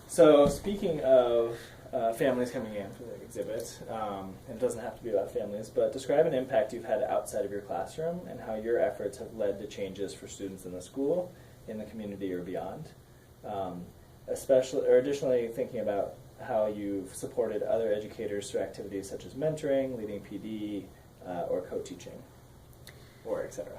So speaking of families coming in for the exhibit, it doesn't have to be about families, but describe an impact you've had outside of your classroom and how your efforts have led to changes for students in the school, in the community, or beyond. Additionally, thinking about how you've supported other educators through activities such as mentoring, leading PD, or co-teaching, or etc.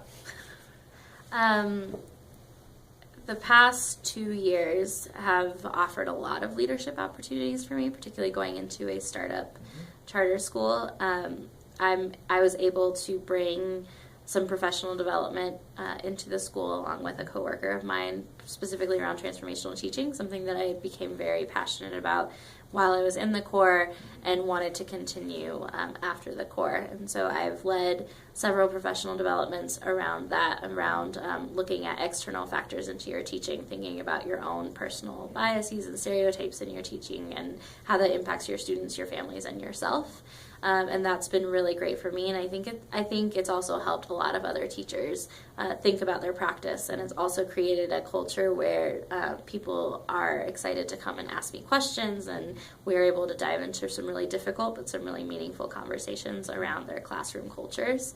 The past 2 years have offered a lot of leadership opportunities for me, particularly going into a startup charter school. I was able to bring some professional development into the school along with a coworker of mine, specifically around transformational teaching, something that I became very passionate about while I was in the Corps and wanted to continue after the Corps. And so I've led several professional developments around that, around looking at external factors into your teaching, thinking about your own personal biases and stereotypes in your teaching and how that impacts your students, your families, and yourself. And that's been really great for me, and I think it's also helped a lot of other teachers think about their practice, and it's also created a culture where people are excited to come and ask me questions, and we're able to dive into some really difficult but some really meaningful conversations around their classroom cultures.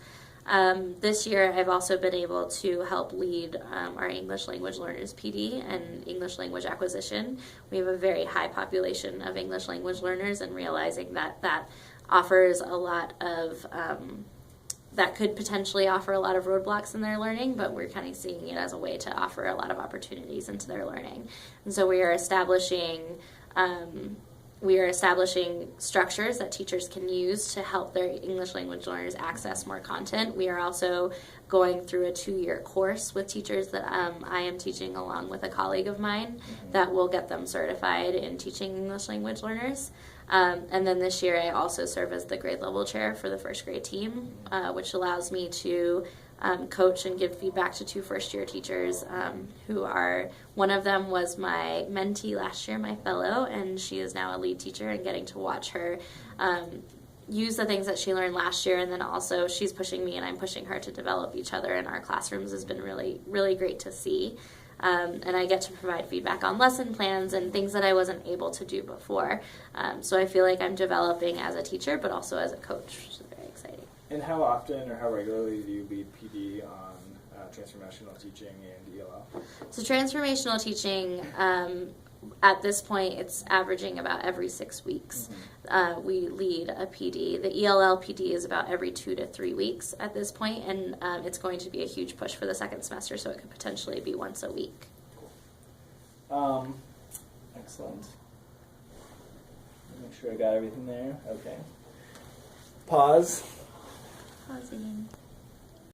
This year, I've also been able to help lead our English language learners PD and English language acquisition. We have a very high population of English language learners, and realizing that offers a lot of that could potentially offer a lot of roadblocks in their learning, but we're kind of seeing it as a way to offer a lot of opportunities into their learning. And so we are establishing structures that teachers can use to help their English language learners access more content. We are also going through a 2-year course with teachers that I am teaching along with a colleague of mine that will get them certified in teaching English language learners. And then this year I also serve as the grade level chair for the first grade team, which allows me to coach and give feedback to 2 first-year teachers who are, one of them was my mentee last year, my fellow, and she is now a lead teacher, and getting to watch her use the things that she learned last year, and then also she's pushing me and I'm pushing her to develop each other in our classrooms has been really, really great to see. And I get to provide feedback on lesson plans and things that I wasn't able to do before. So I feel like I'm developing as a teacher, but also as a coach, which is very exciting. And how often or how regularly do you lead PD on transformational teaching and ELL? So transformational teaching, at this point, it's averaging about every 6 weeks. We lead a PD. The ELL PD is about every 2 to 3 weeks at this point, and it's going to be a huge push for the second semester, so it could potentially be once a week. Excellent. Make sure I got everything there. Okay. Pause. Pausing.